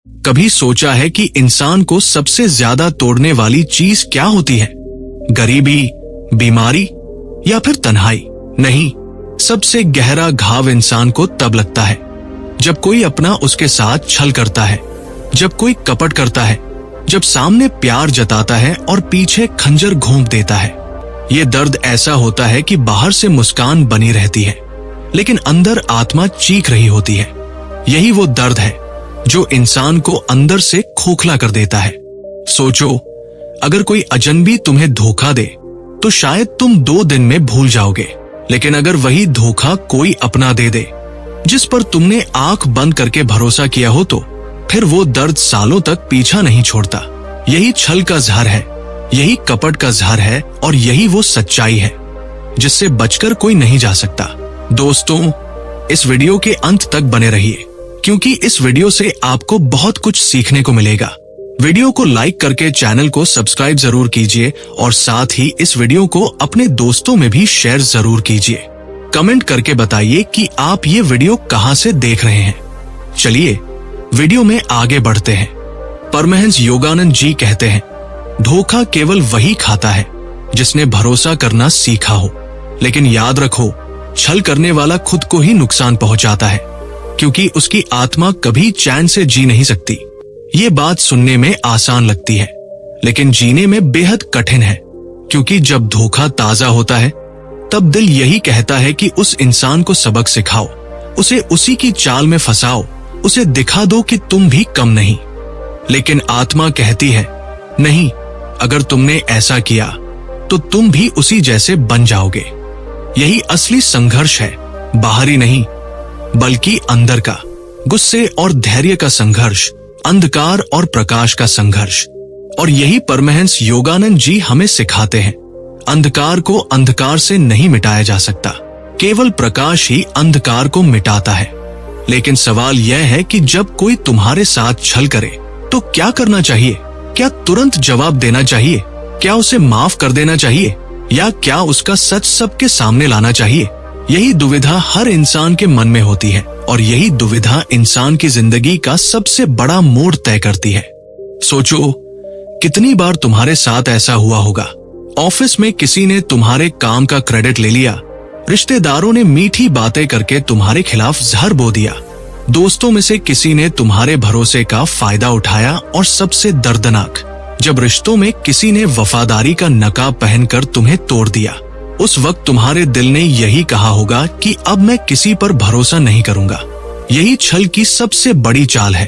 कभी सोचा है कि इंसान को सबसे ज्यादा तोड़ने वाली चीज क्या होती है? गरीबी, बीमारी या फिर तन्हाई? नहीं, सबसे गहरा घाव इंसान को तब लगता है जब कोई अपना उसके साथ छल करता है, जब कोई कपट करता है, जब सामने प्यार जताता है और पीछे खंजर घोंप देता है। ये दर्द ऐसा होता है कि बाहर से मुस्कान बनी रहती है, लेकिन अंदर आत्मा चीख रही होती है। यही वो दर्द है जो इंसान को अंदर से खोखला कर देता है। सोचो, अगर कोई अजनबी तुम्हें धोखा दे तो शायद तुम 2 दिन में भूल जाओगे, लेकिन अगर वही धोखा कोई अपना दे दे जिस पर तुमने आंख बंद करके भरोसा किया हो, तो फिर वो दर्द सालों तक पीछा नहीं छोड़ता। यही छल का जहर है, यही कपट का जहर है और यही वो सच्चाई है जिससे बचकर कोई नहीं जा सकता। दोस्तों, इस वीडियो के अंत तक बने रहिए, क्योंकि इस वीडियो से आपको बहुत कुछ सीखने को मिलेगा। वीडियो को लाइक करके चैनल को सब्सक्राइब जरूर कीजिए और साथ ही इस वीडियो को अपने दोस्तों में भी शेयर जरूर कीजिए। कमेंट करके बताइए कि आप ये वीडियो कहां से देख रहे हैं। चलिए वीडियो में आगे बढ़ते हैं। परमहंस योगानंद जी कहते हैं, धोखा केवल वही खाता है जिसने भरोसा करना सीखा हो, लेकिन याद रखो, छल करने वाला खुद को ही नुकसान पहुंचाता है, क्योंकि उसकी आत्मा कभी चैन से जी नहीं सकती। ये बात सुनने में आसान लगती है, लेकिन जीने में बेहद कठिन है, क्योंकि जब धोखा ताजा होता है तब दिल यही कहता है कि उस इंसान को सबक सिखाओ, उसे उसी की चाल में फंसाओ, उसे दिखा दो कि तुम भी कम नहीं। लेकिन आत्मा कहती है, नहीं, अगर तुमने ऐसा किया तो तुम भी उसी जैसे बन जाओगे। यही असली संघर्ष है, बाहरी नहीं बल्कि अंदर का। गुस्से और धैर्य का संघर्ष, अंधकार और प्रकाश का संघर्ष। और यही परमहंस योगानंद जी हमें सिखाते हैं। अंधकार को अंधकार से नहीं मिटाया जा सकता, केवल प्रकाश ही अंधकार को मिटाता है। लेकिन सवाल यह है कि जब कोई तुम्हारे साथ छल करे तो क्या करना चाहिए? क्या तुरंत जवाब देना चाहिए? क्या उसे माफ कर देना चाहिए? या क्या उसका सच सबके सामने लाना चाहिए? यही दुविधा हर इंसान के मन में होती है, और यही दुविधा इंसान की जिंदगी का सबसे बड़ा मोड़ तय करती है। सोचो, कितनी बार तुम्हारे साथ ऐसा हुआ होगा। ऑफिस में किसी ने तुम्हारे काम का क्रेडिट ले लिया, रिश्तेदारों ने मीठी बातें करके तुम्हारे खिलाफ जहर बो दिया, दोस्तों में से किसी ने तुम्हारे भरोसे का फायदा उठाया, और सबसे दर्दनाक, जब रिश्तों में किसी ने वफादारी का नकाब पहनकर तुम्हें तोड़ दिया। उस वक्त तुम्हारे दिल ने यही कहा होगा कि अब मैं किसी पर भरोसा नहीं करूंगा। यही छल की सबसे बड़ी चाल है,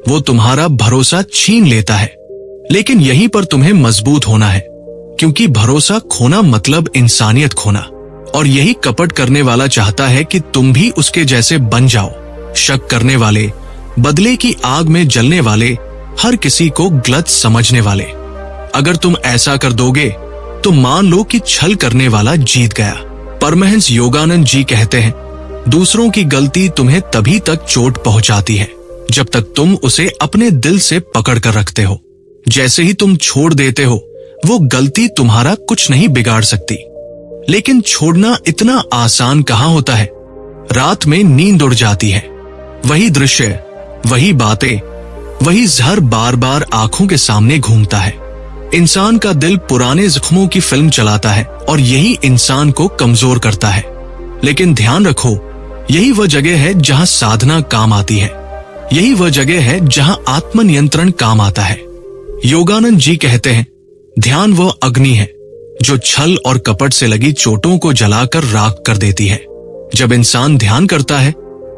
वो तुम्हारा भरोसा छीन लेता है। लेकिन यहीं पर तुम्हें मजबूत होना है, क्योंकि भरोसा खोना मतलब इंसानियत खोना। और यही कपट करने वाला चाहता है कि तुम भी उसके जैसे बन जाओ। शक करने वाले, बदले की आग में जलने वाले, हर किसी को गलत समझने वाले। अगर तुम ऐसा कर दोगे तो मान लो कि छल करने वाला जीत गया। परमहंस योगानंद जी कहते हैं, दूसरों की गलती तुम्हें तभी तक चोट पहुंचाती है जब तक तुम उसे अपने दिल से पकड़ कर रखते हो। जैसे ही तुम छोड़ देते हो, वो गलती तुम्हारा कुछ नहीं बिगाड़ सकती। लेकिन छोड़ना इतना आसान कहाँ होता है। रात में नींद उड़ जाती है, वही दृश्य, वही बातें, वही जहर बार बार आंखों के सामने घूमता है। इंसान का दिल पुराने जख्मों की फिल्म चलाता है, और यही इंसान को कमजोर करता है। लेकिन ध्यान रखो, यही वह जगह है जहां साधना काम आती है, यही वह जगह है जहां आत्मनियंत्रण काम आता है। योगानंद जी कहते हैं, ध्यान वह अग्नि है जो छल और कपट से लगी चोटों को जलाकर राख कर देती है। जब इंसान ध्यान करता है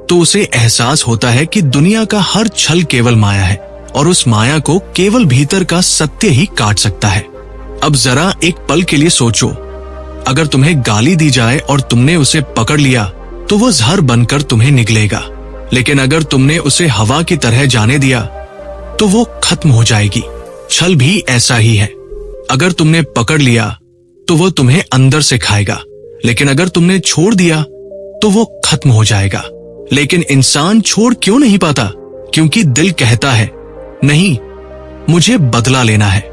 तो उसे एहसास होता है कि दुनिया का हर छल केवल माया है, और उस माया को केवल भीतर का सत्य ही काट सकता है। अब जरा एक पल के लिए सोचो, अगर तुम्हें गाली दी जाए और तुमने उसे पकड़ लिया तो वो जहर बनकर तुम्हें निगलेगा। लेकिन अगर तुमने उसे हवा की तरह जाने दिया तो वो खत्म हो जाएगी। छल भी ऐसा ही है, अगर तुमने पकड़ लिया तो वो तुम्हें अंदर से खाएगा, लेकिन अगर तुमने छोड़ दिया तो वो खत्म हो जाएगा। लेकिन इंसान छोड़ क्यों नहीं पाता? क्योंकि दिल कहता है, नहीं, मुझे बदला लेना है,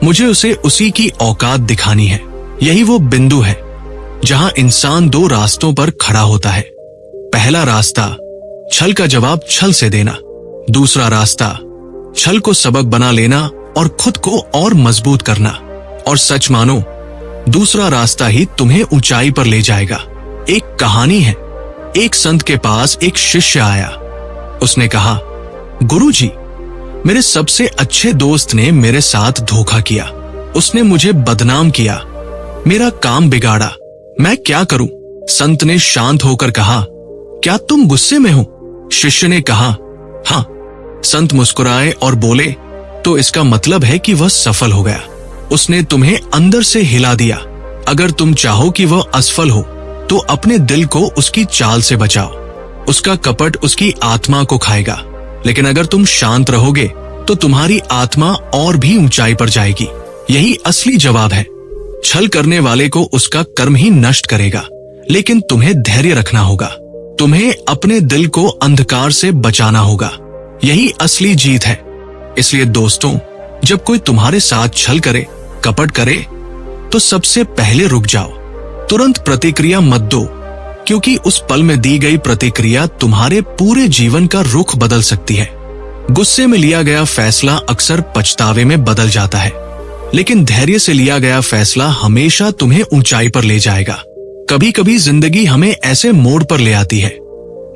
मुझे उसे उसी की औकात दिखानी है। यही वो बिंदु है जहां इंसान 2 रास्तों पर खड़ा होता है। पहला रास्ता, छल का जवाब छल से देना। दूसरा रास्ता, छल को सबक बना लेना और खुद को और मजबूत करना। और सच मानो, दूसरा रास्ता ही तुम्हें ऊंचाई पर ले जाएगा। एक कहानी है, एक संत के पास एक शिष्य आया। उसने कहा, गुरुजी, मेरे सबसे अच्छे दोस्त ने मेरे साथ धोखा किया। उसने मुझे बदनाम किया, मेरा काम बिगाड़ा। मैं क्या करूं? संत ने शांत होकर कहा, क्या तुम गुस्से में हो? शिष्य ने कहा, हाँ। संत मुस्कुराए और बोले, तो इसका मतलब है कि वह सफल हो गया। उसने तुम्हें अंदर से हिला दिया। अगर तुम चाहो कि वह असफल हो, तो अपने दिल को उसकी चाल से बचाओ। उसका कपट उसकी आत्मा को खाएगा। लेकिन अगर तुम शांत रहोगे, तो तुम्हारी आत्मा और भी ऊंचाई पर जाएगी। यही असली जवाब है। छल करने वाले को उसका कर्म ही नष्ट करेगा, लेकिन तुम्हें धैर्य रखना होगा। तुम्हें अपने दिल को अंधकार से बचाना होगा। यही असली जीत है। इसलिए दोस्तों, जब कोई तुम्हारे साथ छल करे, कपट करे, तो सबसे पहले रुक जाओ। तुरंत प्रतिक्रिया मत दो, क्योंकि उस पल में दी गई प्रतिक्रिया तुम्हारे पूरे जीवन का रुख बदल सकती है। गुस्से में लिया गया फैसला अक्सर पछतावे में बदल जाता है, लेकिन धैर्य से लिया गया फैसला हमेशा तुम्हें ऊंचाई पर ले जाएगा। कभी कभी जिंदगी हमें ऐसे मोड़ पर ले आती है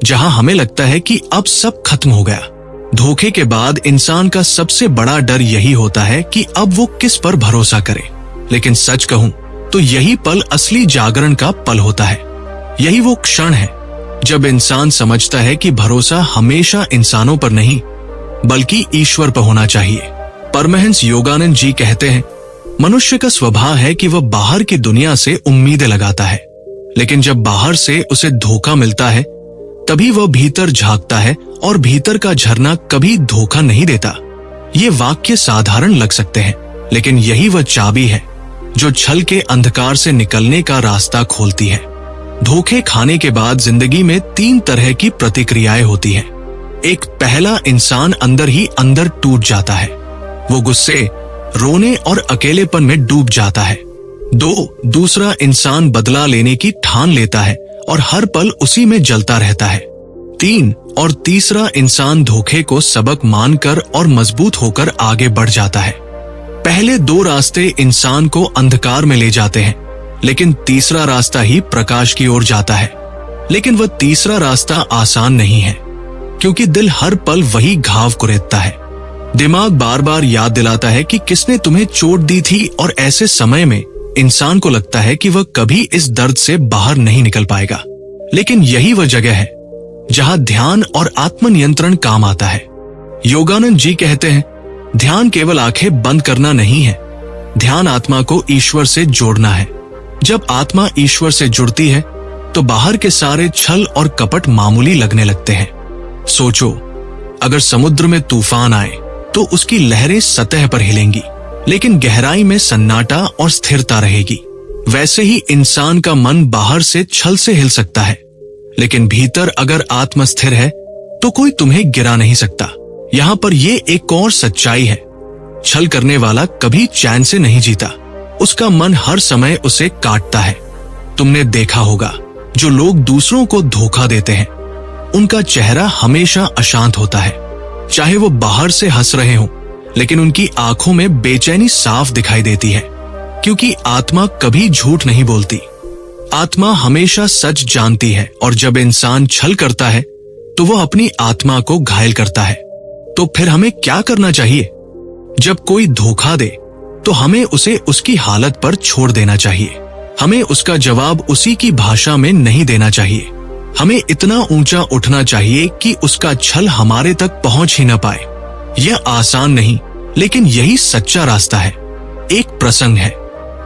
जहां हमें लगता है कि अब सब खत्म हो गया। धोखे के बाद इंसान का सबसे बड़ा डर यही होता है कि अब वो किस पर भरोसा करे। लेकिन सच कहूं तो यही पल असली जागरण का पल होता है। यही वो क्षण है जब इंसान समझता है कि भरोसा हमेशा इंसानों पर नहीं, बल्कि ईश्वर पर होना चाहिए। परमहंस योगानंद जी कहते हैं, मनुष्य का स्वभाव है कि वह बाहर की दुनिया से उम्मीदें लगाता है, लेकिन जब बाहर से उसे धोखा मिलता है, तभी वह भीतर झांकता है और भीतर का झरना कभी धोखा नहीं देता। ये वाक्य साधारण लग सकते हैं, लेकिन यही वह चाबी है जो छल के अंधकार से निकलने का रास्ता खोलती है। धोखे खाने के बाद जिंदगी में 3 तरह की प्रतिक्रियाएं होती हैं। एक, पहला इंसान अंदर ही अंदर टूट जाता है। वो गुस्से, रोने और अकेलेपन में डूब जाता है। 2, दूसरा इंसान बदला लेने की ठान लेता है और हर पल उसी में जलता रहता है। 3, और तीसरा इंसान धोखे को सबक मानकर और मजबूत होकर आगे बढ़ जाता है। पहले 2 रास्ते इंसान को अंधकार में ले जाते हैं, लेकिन तीसरा रास्ता ही प्रकाश की ओर जाता है। लेकिन वह तीसरा रास्ता आसान नहीं है, क्योंकि दिल हर पल वही घाव कुरेदता है। दिमाग बार बार याद दिलाता है कि किसने तुम्हें चोट दी थी, और ऐसे समय में इंसान को लगता है कि वह कभी इस दर्द से बाहर नहीं निकल पाएगा। लेकिन यही वह जगह है जहां ध्यान और आत्मनियंत्रण काम आता है। योगानंद जी कहते हैं, ध्यान केवल आंखें बंद करना नहीं है, ध्यान आत्मा को ईश्वर से जोड़ना है। जब आत्मा ईश्वर से जुड़ती है, तो बाहर के सारे छल और कपट मामूली लगने लगते हैं। सोचो, अगर समुद्र में तूफान आए तो उसकी लहरें सतह पर हिलेंगी, लेकिन गहराई में सन्नाटा और स्थिरता रहेगी। वैसे ही इंसान का मन बाहर से छल से हिल सकता है, लेकिन भीतर अगर आत्मा स्थिर है तो कोई तुम्हें गिरा नहीं सकता। यहाँ पर ये एक और सच्चाई है, छल करने वाला कभी चैन से नहीं जीता। उसका मन हर समय उसे काटता है। तुमने देखा होगा, जो लोग दूसरों को धोखा देते हैं, उनका चेहरा हमेशा अशांत होता है। चाहे वो बाहर से हंस रहे हों, लेकिन उनकी आंखों में बेचैनी साफ दिखाई देती है, क्योंकि आत्मा कभी झूठ नहीं बोलती। आत्मा हमेशा सच जानती है, और जब इंसान छल करता है तो वो अपनी आत्मा को घायल करता है। तो फिर हमें क्या करना चाहिए? जब कोई धोखा दे तो हमें उसे उसकी हालत पर छोड़ देना चाहिए। हमें उसका जवाब उसी की भाषा में नहीं देना चाहिए। हमें इतना ऊंचा उठना चाहिए कि उसका छल हमारे तक पहुंच ही न पाए। यह आसान नहीं, लेकिन यही सच्चा रास्ता है। एक प्रसंग है।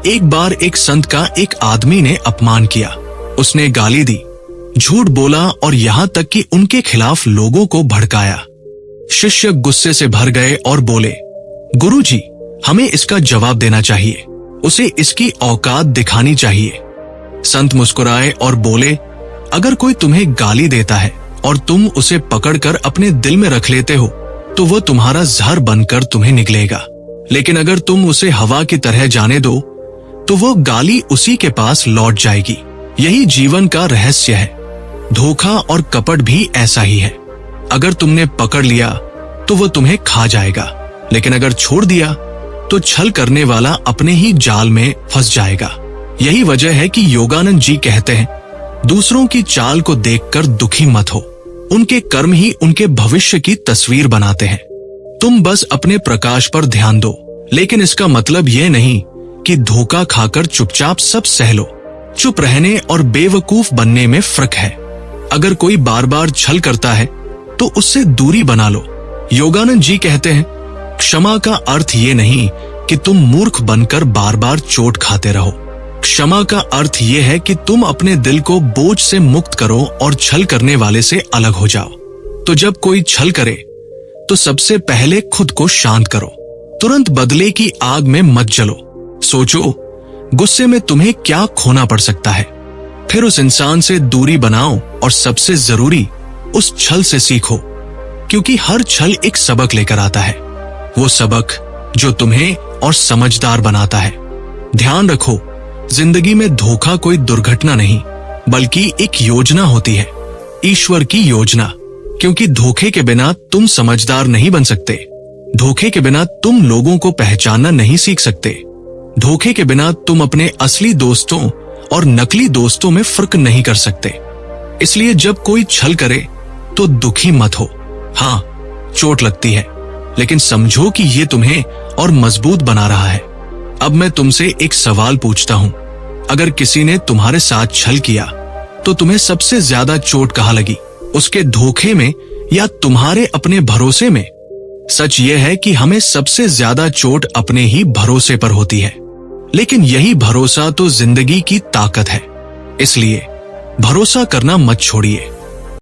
एक बार एक संत का एक आदमी ने अपमान किया। उसने गाली दी, झूठ बोला और यहाँ तक कि उनके खिलाफ लोगों को भड़काया। शिष्य गुस्से से भर गए और बोले, गुरुजी, हमें इसका जवाब देना चाहिए, उसे इसकी औकात दिखानी चाहिए। संत मुस्कुराए और बोले, अगर कोई तुम्हें गाली देता है और तुम उसे पकड़कर अपने दिल में रख लेते हो, तो वह तुम्हारा जहर बनकर तुम्हें निगलेगा। लेकिन अगर तुम उसे हवा की तरह जाने दो, तो वो गाली उसी के पास लौट जाएगी। यही जीवन का रहस्य है। धोखा और कपट भी ऐसा ही है। अगर तुमने पकड़ लिया तो वो तुम्हें खा जाएगा, लेकिन अगर छोड़ दिया तो छल करने वाला अपने ही जाल में फंस जाएगा। यही वजह है कि योगानंद जी कहते हैं, दूसरों की चाल को देखकर दुखी मत हो, उनके कर्म ही उनके भविष्य की तस्वीर बनाते हैं। तुम बस अपने प्रकाश पर ध्यान दो, लेकिन इसका मतलब यह नहीं कि धोखा खाकर चुपचाप सब सह लो। चुप रहने और बेवकूफ बनने में फर्क है। अगर कोई बार बार छल करता है तो उससे दूरी बना लो। योगानंद जी कहते हैं, क्षमा का अर्थ ये नहीं कि तुम मूर्ख बनकर बार बार चोट खाते रहो। क्षमा का अर्थ ये है कि तुम अपने दिल को बोझ से मुक्त करो और छल करने वाले से अलग हो जाओ। तो जब कोई छल करे तो सबसे पहले खुद को शांत करो। तुरंत बदले की आग में मत जलो। सोचो, गुस्से में तुम्हें क्या खोना पड़ सकता है। फिर उस इंसान से दूरी बनाओ और सबसे जरूरी, उस छल से सीखो, क्योंकि हर छल एक सबक लेकर आता है। वो सबक जो तुम्हें और समझदार बनाता है। ध्यान रखो, जिंदगी में धोखा कोई दुर्घटना नहीं, बल्कि एक योजना होती है, ईश्वर की योजना। क्योंकि धोखे के बिना तुम समझदार नहीं बन सकते। धोखे के बिना तुम लोगों को पहचानना नहीं सीख सकते। धोखे के बिना तुम अपने असली दोस्तों और नकली दोस्तों में फर्क नहीं कर सकते। इसलिए जब कोई छल करे तो दुखी मत हो। हाँ, चोट लगती है, लेकिन समझो कि ये तुम्हें और मजबूत बना रहा है। अब मैं तुमसे एक सवाल पूछता हूं, अगर किसी ने तुम्हारे साथ छल किया तो तुम्हें सबसे ज्यादा चोट कहाँ लगी? उसके धोखे में या तुम्हारे अपने भरोसे में? सच यह है कि हमें सबसे ज्यादा चोट अपने ही भरोसे पर होती है, लेकिन यही भरोसा तो जिंदगी की ताकत है। इसलिए भरोसा करना मत छोड़िए।